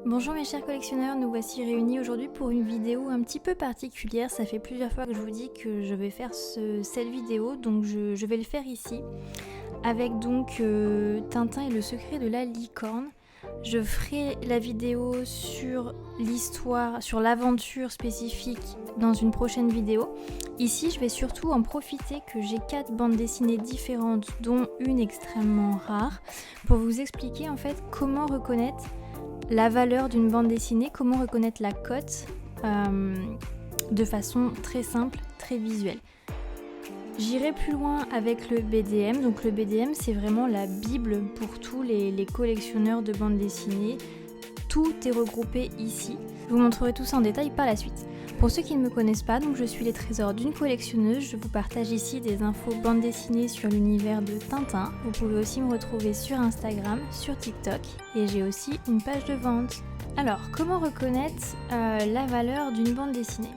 Bonjour mes chers collectionneurs, nous voici réunis aujourd'hui pour une vidéo un petit peu particulière. Ça fait plusieurs fois que je vous dis que je vais faire cette vidéo, donc je vais le faire ici. Avec donc Tintin et le secret de la licorne. Je ferai la vidéo sur l'histoire, sur l'aventure spécifique dans une prochaine vidéo. Ici, je vais surtout en profiter que j'ai 4 bandes dessinées différentes, dont une extrêmement rare, pour vous expliquer en fait comment reconnaître la valeur d'une bande dessinée, comment reconnaître la cote de façon très simple, très visuelle. J'irai plus loin avec le BDM. Donc le BDM, c'est vraiment la bible pour tous les collectionneurs de bandes dessinées. Tout est regroupé ici. Je vous montrerai tout ça en détail par la suite. Pour ceux qui ne me connaissent pas, donc je suis les trésors d'une collectionneuse. Je vous partage ici des infos bandes dessinées sur l'univers de Tintin. Vous pouvez aussi me retrouver sur Instagram, sur TikTok et j'ai aussi une page de vente. Alors, comment reconnaître la valeur d'une bande dessinée ?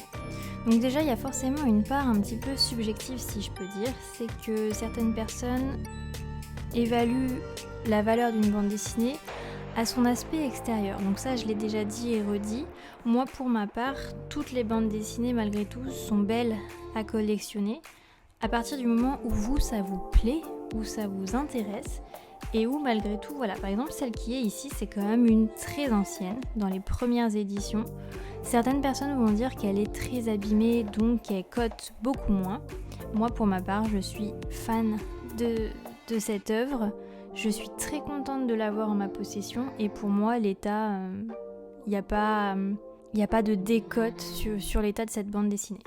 Donc déjà, il y a forcément une part un petit peu subjective, si je peux dire. C'est que certaines personnes évaluent la valeur d'une bande dessinée à son aspect extérieur. Donc ça, je l'ai déjà dit et redit. Moi, pour ma part, toutes les bandes dessinées, malgré tout, sont belles à collectionner à partir du moment où vous, ça vous plaît, où ça vous intéresse et où, malgré tout, voilà, par exemple, celle qui est ici, c'est quand même une très ancienne, dans les premières éditions. Certaines personnes vont dire qu'elle est très abîmée, donc qu'elle cote beaucoup moins. Moi, pour ma part, je suis fan de cette œuvre. Je suis très contente de l'avoir en ma possession et pour moi, l'état, il n'y a pas de décote sur l'état de cette bande dessinée.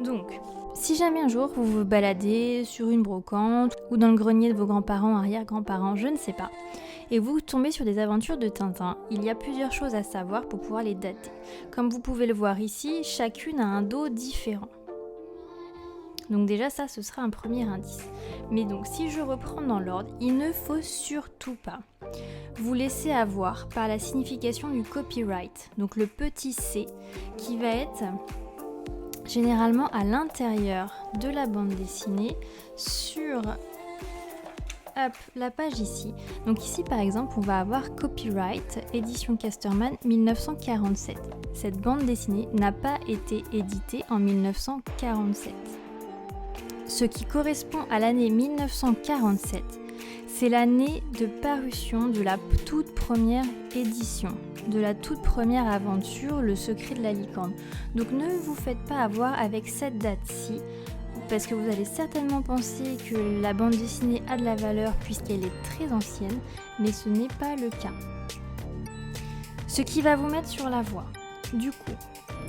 Donc, si jamais un jour vous vous baladez sur une brocante ou dans le grenier de vos grands-parents, arrière-grands-parents, je ne sais pas, et vous tombez sur des aventures de Tintin, il y a plusieurs choses à savoir pour pouvoir les dater. Comme vous pouvez le voir ici, chacune a un dos différent. Donc déjà ça, ce sera un premier indice. Mais donc si je reprends dans l'ordre, il ne faut surtout pas vous laisser avoir par la signification du copyright, donc le petit C, qui va être généralement à l'intérieur de la bande dessinée sur la page ici. Donc ici par exemple on va avoir copyright édition Casterman 1947. Cette bande dessinée n'a pas été éditée en 1947. Ce qui correspond à l'année 1947, c'est l'année de parution de la toute première édition, de la toute première aventure, Le secret de la licorne. Donc ne vous faites pas avoir avec cette date-ci, parce que vous allez certainement penser que la bande dessinée a de la valeur puisqu'elle est très ancienne, mais ce n'est pas le cas. Ce qui va vous mettre sur la voie. Du coup,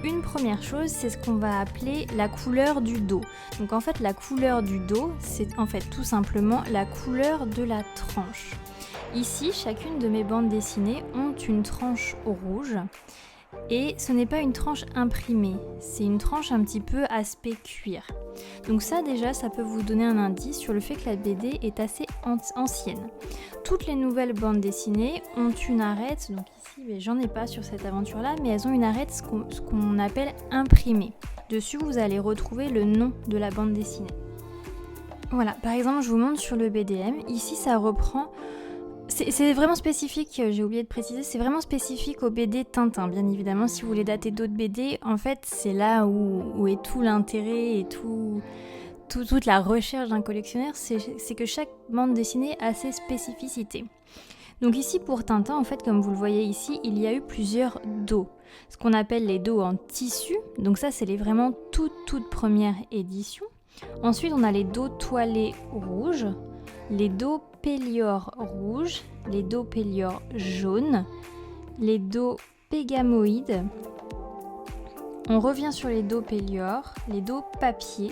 une première chose, c'est ce qu'on va appeler la couleur du dos. Donc en fait, la couleur du dos, c'est en fait tout simplement la couleur de la tranche. Ici, chacune de mes bandes dessinées ont une tranche rouge. Et ce n'est pas une tranche imprimée, c'est une tranche un petit peu aspect cuir. Donc ça déjà, ça peut vous donner un indice sur le fait que la BD est assez ancienne. Toutes les nouvelles bandes dessinées ont une arête, donc ici j'en ai pas sur cette aventure-là, mais elles ont une arête ce qu'on appelle imprimée. Dessus vous allez retrouver le nom de la bande dessinée. Voilà, par exemple je vous montre sur le BDM, ici ça reprend... C'est vraiment spécifique, j'ai oublié de préciser, c'est vraiment spécifique au BD Tintin, bien évidemment. Si vous voulez dater d'autres BD, en fait, c'est là où est tout l'intérêt et toute la recherche d'un collectionneur, c'est que chaque bande dessinée a ses spécificités. Donc ici, pour Tintin, en fait, comme vous le voyez ici, il y a eu plusieurs dos. Ce qu'on appelle les dos en tissu, donc ça, c'est les vraiment toutes premières éditions. Ensuite, on a les dos toilés rouges, les dos Pélior rouge, les dos Pélior jaune, les dos pégamoïdes. On revient sur les dos Pélior, les dos papier.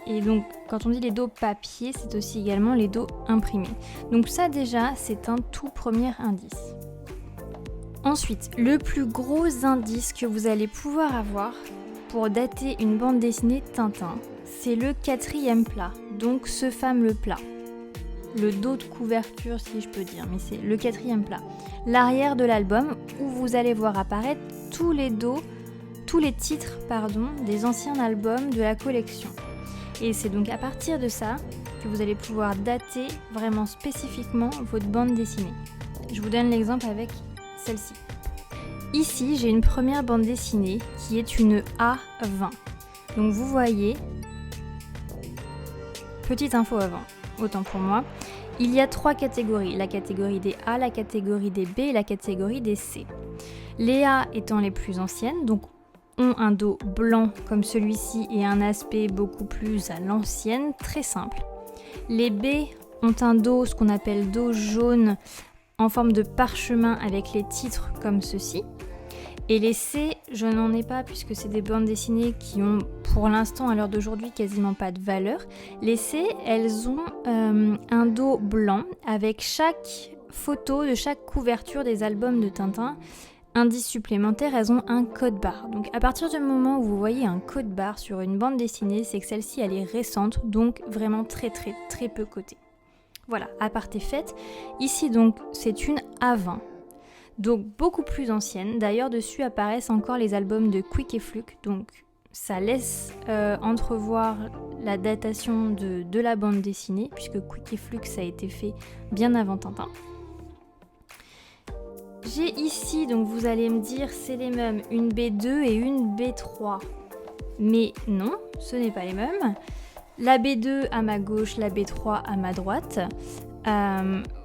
Et donc, quand on dit les dos papier, c'est aussi également les dos imprimés. Donc ça déjà, c'est un tout premier indice. Ensuite, le plus gros indice que vous allez pouvoir avoir pour dater une bande dessinée Tintin, c'est le 4e plat, donc ce fameux plat. Le dos de couverture, si je peux dire, mais c'est le 4e plat. L'arrière de l'album, où vous allez voir apparaître tous les titres des anciens albums de la collection. Et c'est donc à partir de ça que vous allez pouvoir dater vraiment spécifiquement votre bande dessinée. Je vous donne l'exemple avec celle-ci. Ici, j'ai une première bande dessinée qui est une A20. Donc vous voyez, petite info avant, autant pour moi, il y a 3 catégories, la catégorie des A, la catégorie des B et la catégorie des C. Les A étant les plus anciennes, donc ont un dos blanc comme celui-ci et un aspect beaucoup plus à l'ancienne, très simple. Les B ont un dos, ce qu'on appelle dos jaune, en forme de parchemin avec les titres comme ceci. Et les C, je n'en ai pas puisque c'est des bandes dessinées qui ont pour l'instant à l'heure d'aujourd'hui quasiment pas de valeur. Les C, elles ont un dos blanc avec chaque photo de chaque couverture des albums de Tintin. Indice supplémentaire, elles ont un code barre. Donc à partir du moment où vous voyez un code barre sur une bande dessinée, c'est que celle-ci elle est récente, donc vraiment très peu cotée. Voilà, aparté fait. Ici donc c'est une A20. Donc beaucoup plus ancienne. D'ailleurs, dessus apparaissent encore les albums de Quick et Fluke. Donc ça laisse entrevoir la datation de la bande dessinée, puisque Quick et Fluke, ça a été fait bien avant Tintin. J'ai ici, donc vous allez me dire, c'est les mêmes, une B2 et une B3. Mais non, ce n'est pas les mêmes. La B2 à ma gauche, la B3 à ma droite.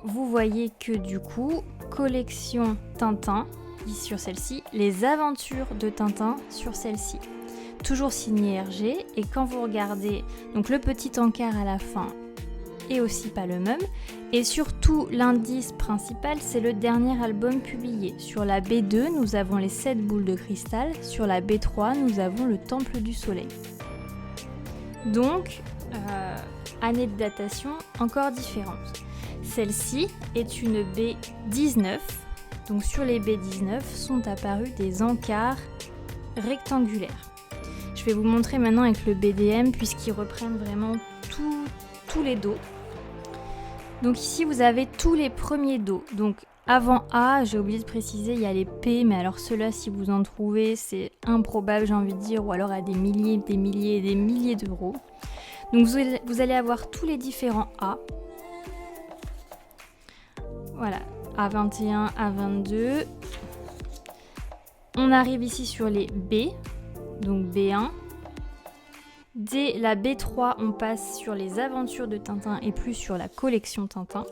Vous voyez que du coup, collection Tintin sur celle-ci, les aventures de Tintin sur celle-ci. Toujours signé Hergé, et quand vous regardez donc le petit encart à la fin est aussi pas le même, et surtout l'indice principal c'est le dernier album publié. Sur la B2 nous avons les 7 boules de cristal, sur la B3 nous avons le temple du soleil. Donc année de datation encore différente. Celle-ci est une B19, donc sur les B19 sont apparus des encarts rectangulaires. Je vais vous montrer maintenant avec le BDM puisqu'ils reprennent vraiment tous les dos. Donc ici vous avez tous les premiers dos. Donc avant A, j'ai oublié de préciser, il y a les P, mais alors ceux-là si vous en trouvez c'est improbable j'ai envie de dire, ou alors à des milliers d'euros. Donc vous allez avoir tous les différents A. Voilà, A21, A22. On arrive ici sur les B, donc B1. Dès la B3, on passe sur les aventures de Tintin et plus sur la collection Tintin.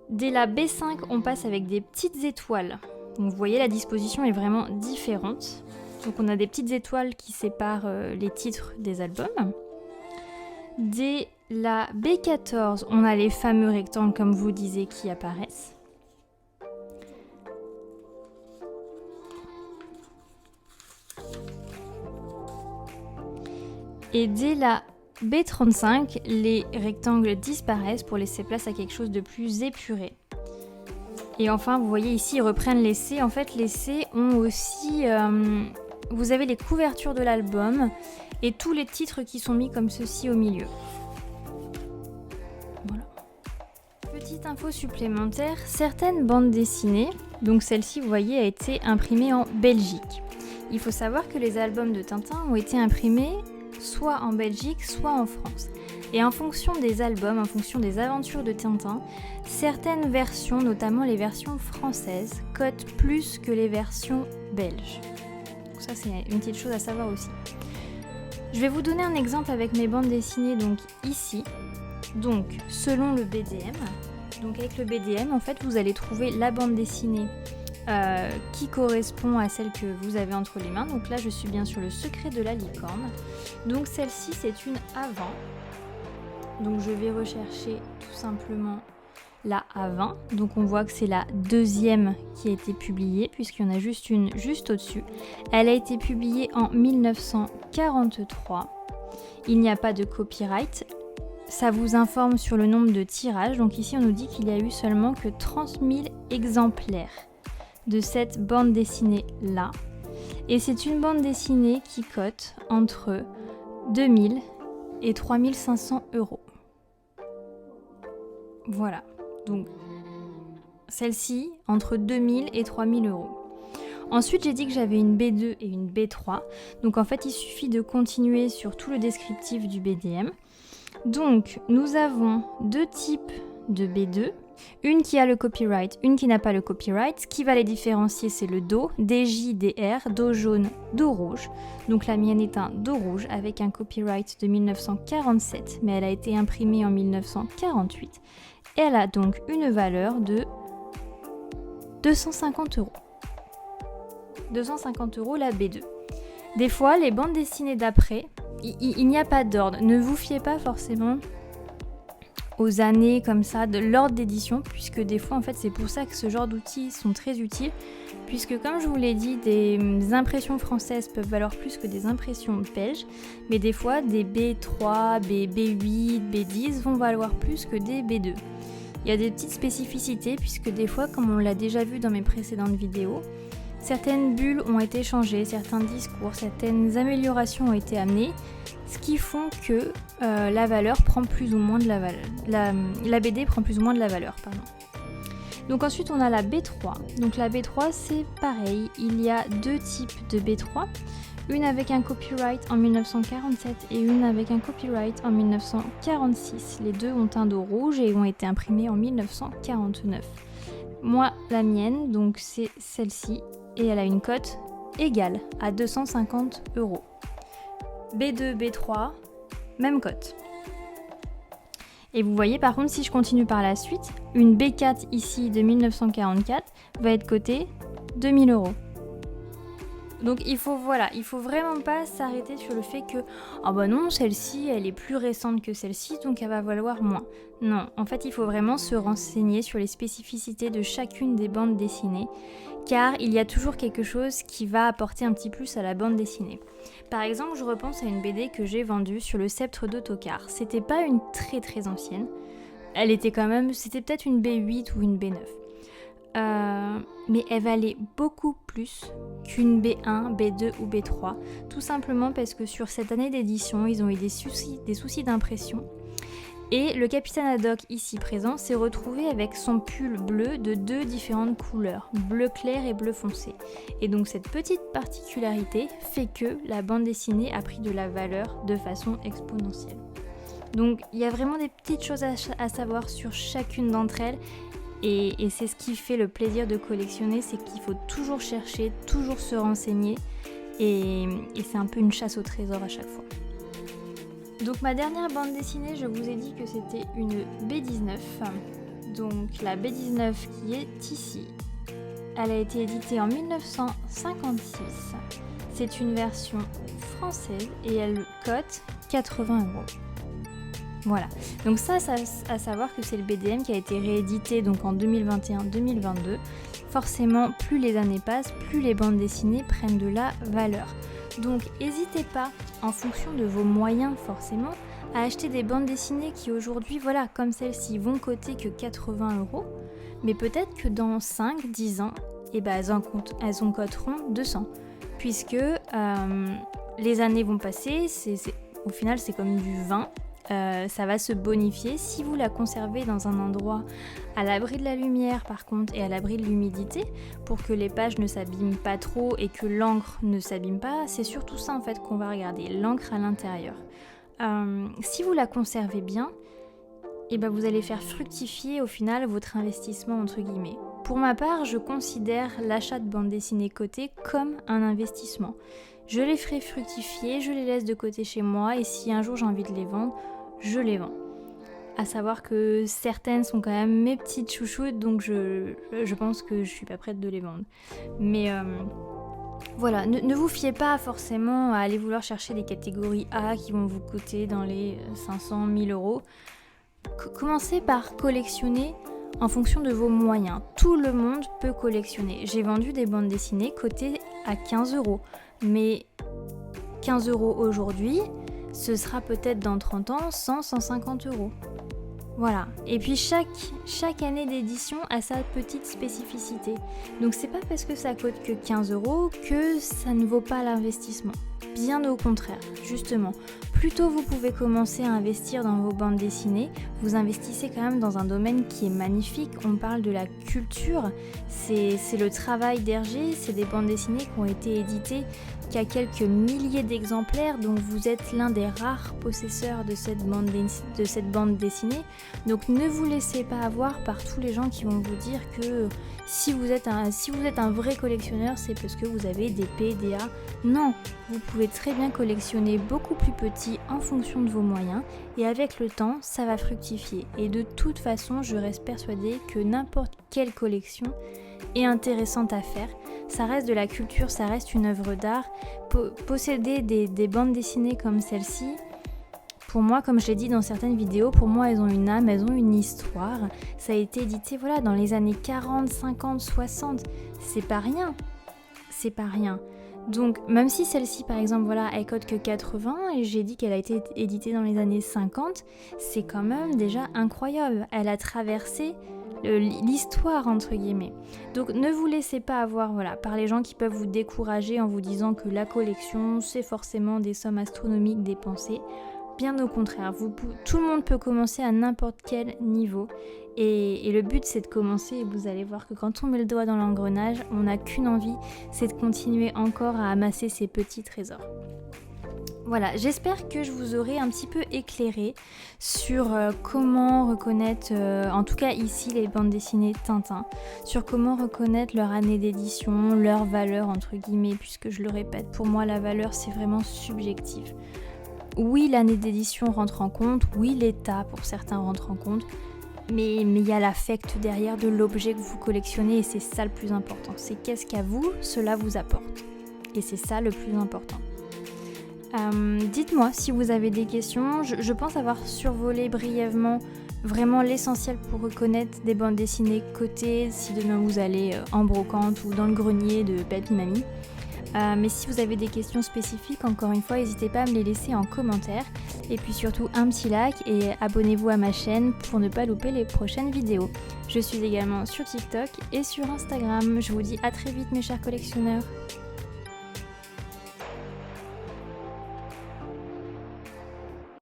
Dès la B5, on passe avec des petites étoiles. Donc vous voyez, la disposition est vraiment différente. Donc on a des petites étoiles qui séparent les titres des albums. Dès la B14, on a les fameux rectangles, comme vous disiez, qui apparaissent. Et dès la B35, les rectangles disparaissent pour laisser place à quelque chose de plus épuré. Et enfin, vous voyez ici, ils reprennent les C. En fait, les C ont aussi... vous avez les couvertures de l'album et tous les titres qui sont mis comme ceci au milieu. Voilà. Petite info supplémentaire, certaines bandes dessinées, donc celle-ci, vous voyez, a été imprimée en Belgique. Il faut savoir que les albums de Tintin ont été imprimés soit en Belgique, soit en France. Et en fonction des albums, en fonction des aventures de Tintin, certaines versions, notamment les versions françaises, cotent plus que les versions belges. Donc ça, c'est une petite chose à savoir aussi. Je vais vous donner un exemple avec mes bandes dessinées donc ici. Donc selon le BDM, donc avec le BDM, en fait, vous allez trouver la bande dessinée qui correspond à celle que vous avez entre les mains. Donc là, je suis bien sur le secret de la licorne. Donc celle-ci, c'est une avant. Donc je vais rechercher tout simplement la A20. Donc on voit que c'est la deuxième qui a été publiée, puisqu'il y en a juste une juste au-dessus. Elle a été publiée en 1943. Il n'y a pas de copyright. Ça vous informe sur le nombre de tirages. Donc ici, on nous dit qu'il y a eu seulement que 30 000 exemplaires de cette bande dessinée-là. Et c'est une bande dessinée qui cote entre 2000 et 3500 euros. Voilà. Donc, celle-ci, entre 2000 et 3000 euros. Ensuite, j'ai dit que j'avais une B2 et une B3. Donc, en fait, il suffit de continuer sur tout le descriptif du BDM. Donc, nous avons deux types de B2. Une qui a le copyright, une qui n'a pas le copyright. Ce qui va les différencier, c'est le dos, DJ, DR, dos jaune, dos rouge. Donc la mienne est un dos rouge avec un copyright de 1947, mais elle a été imprimée en 1948. Et elle a donc une valeur de 250 €. 250 € la B2. Des fois, les bandes dessinées d'après, il n'y a pas d'ordre. Ne vous fiez pas forcément aux années comme ça, de l'ordre d'édition, puisque des fois, en fait, c'est pour ça que ce genre d'outils sont très utiles, puisque comme je vous l'ai dit, des impressions françaises peuvent valoir plus que des impressions belges, mais des fois, des B3, B8, B10 vont valoir plus que des B2. Il y a des petites spécificités, puisque des fois, comme on l'a déjà vu dans mes précédentes vidéos, certaines bulles ont été changées, certains discours, certaines améliorations ont été amenées, ce qui font que la valeur prend plus ou moins de la valeur. La BD prend plus ou moins de la valeur, pardon. Donc ensuite on a la B3. Donc la B3 c'est pareil, il y a deux types de B3. Une avec un copyright en 1947 et une avec un copyright en 1946. Les deux ont un dos rouge et ont été imprimés en 1949. Moi, la mienne, donc c'est celle-ci, et elle a une cote égale à 250 €. B2, B3, même cote. Et vous voyez par contre, si je continue par la suite, une B4 ici de 1944 va être cotée 2000 €. Donc il faut vraiment pas s'arrêter sur le fait que ah bah non, celle-ci elle est plus récente que celle-ci donc elle va valoir moins. Non, en fait il faut vraiment se renseigner sur les spécificités de chacune des bandes dessinées car il y a toujours quelque chose qui va apporter un petit plus à la bande dessinée. Par exemple, je repense à une BD que j'ai vendue sur le Sceptre d'Autocar. C'était pas une très très ancienne. Elle était quand même, c'était peut-être une B8 ou une B9. Mais elle valait beaucoup plus qu'une B1, B2 ou B3, tout simplement parce que sur cette année d'édition, ils ont eu des soucis d'impression. Et le capitaine Haddock ici présent s'est retrouvé avec son pull bleu de deux différentes couleurs, bleu clair et bleu foncé. Et donc cette petite particularité fait que la bande dessinée a pris de la valeur de façon exponentielle. Donc il y a vraiment des petites choses à savoir sur chacune d'entre elles. Et c'est ce qui fait le plaisir de collectionner, c'est qu'il faut toujours chercher, toujours se renseigner. Et c'est un peu une chasse au trésor à chaque fois. Donc ma dernière bande dessinée, je vous ai dit que c'était une B19. Donc la B19 qui est ici. Elle a été éditée en 1956. C'est une version française et elle cote 80 €. Voilà, donc ça à savoir que c'est le BDM qui a été réédité donc en 2021-2022. Forcément, plus les années passent, plus les bandes dessinées prennent de la valeur. Donc n'hésitez pas, en fonction de vos moyens forcément, à acheter des bandes dessinées qui aujourd'hui, voilà, comme celle-ci, vont coter que 80 €, mais peut-être que dans 5-10 ans, elles en coteront 200, puisque les années vont passer, au final c'est comme du vin. Ça va se bonifier si vous la conservez dans un endroit à l'abri de la lumière par contre et à l'abri de l'humidité pour que les pages ne s'abîment pas trop et que l'encre ne s'abîme pas. C'est surtout ça en fait qu'on va regarder, l'encre à l'intérieur. Si vous la conservez bien, vous allez faire fructifier au final votre investissement entre guillemets. Pour ma part, je considère l'achat de bande dessinée cotée comme un investissement. Je les ferai fructifier, je les laisse de côté chez moi et si un jour j'ai envie de les vendre, je les vends. À savoir que certaines sont quand même mes petites chouchoutes, donc je pense que je suis pas prête de les vendre. Mais voilà, ne vous fiez pas forcément à aller vouloir chercher des catégories A qui vont vous coûter dans les 500 000 €. Commencez par collectionner en fonction de vos moyens. Tout le monde peut collectionner. J'ai vendu des bandes dessinées cotées à 15 €. Mais 15 € aujourd'hui, ce sera peut-être dans 30 ans 100-150 €. Voilà. Et puis chaque année d'édition a sa petite spécificité. Donc c'est pas parce que ça coûte que 15 € que ça ne vaut pas l'investissement. Bien au contraire, justement. plus tôt vous pouvez commencer à investir dans vos bandes dessinées, vous investissez quand même dans un domaine qui est magnifique. On parle de la culture, c'est le travail d'Hergé, c'est des bandes dessinées qui ont été éditées qu'à quelques milliers d'exemplaires, donc vous êtes l'un des rares possesseurs de cette bande dessinée. Donc ne vous laissez pas avoir par tous les gens qui vont vous dire que si vous êtes un vrai collectionneur, c'est parce que vous avez des PDA. Non, vous pouvez très bien collectionner beaucoup plus petit en fonction de vos moyens et avec le temps, ça va fructifier. Et de toute façon, je reste persuadée que n'importe quelle collection est intéressante à faire. Ça reste de la culture, ça reste une œuvre d'art. Posséder des bandes dessinées comme celle-ci, pour moi, comme je l'ai dit dans certaines vidéos, pour moi elles ont une âme, elles ont une histoire. Ça a été édité dans les années 40, 50, 60. C'est pas rien. C'est pas rien. Donc même si celle-ci par exemple elle cote que 80 et j'ai dit qu'elle a été éditée dans les années 50, c'est quand même déjà incroyable. Elle a traversé l'histoire entre guillemets. Donc ne vous laissez pas avoir par les gens qui peuvent vous décourager en vous disant que la collection c'est forcément des sommes astronomiques dépensées. Bien au contraire, tout le monde peut commencer à n'importe quel niveau et le but c'est de commencer et vous allez voir que quand on met le doigt dans l'engrenage, on n'a qu'une envie, c'est de continuer encore à amasser ces petits trésors. Voilà, j'espère que je vous aurai un petit peu éclairé sur comment reconnaître, en tout cas ici les bandes dessinées Tintin, sur comment reconnaître leur année d'édition, leur valeur entre guillemets, puisque je le répète, pour moi la valeur c'est vraiment subjectif. Oui, l'année d'édition rentre en compte, oui, l'état pour certains rentre en compte, mais il y a l'affect derrière de l'objet que vous collectionnez et c'est ça le plus important. C'est qu'est-ce qu'à vous, cela vous apporte. Et c'est ça le plus important. Dites-moi si vous avez des questions. Je pense avoir survolé brièvement vraiment l'essentiel pour reconnaître des bandes dessinées cotées si demain vous allez en brocante ou dans le grenier de Papy Mamie. Mais si vous avez des questions spécifiques, encore une fois, n'hésitez pas à me les laisser en commentaire. Et puis surtout un petit like et abonnez-vous à ma chaîne pour ne pas louper les prochaines vidéos. Je suis également sur TikTok et sur Instagram. Je vous dis à très vite mes chers collectionneurs.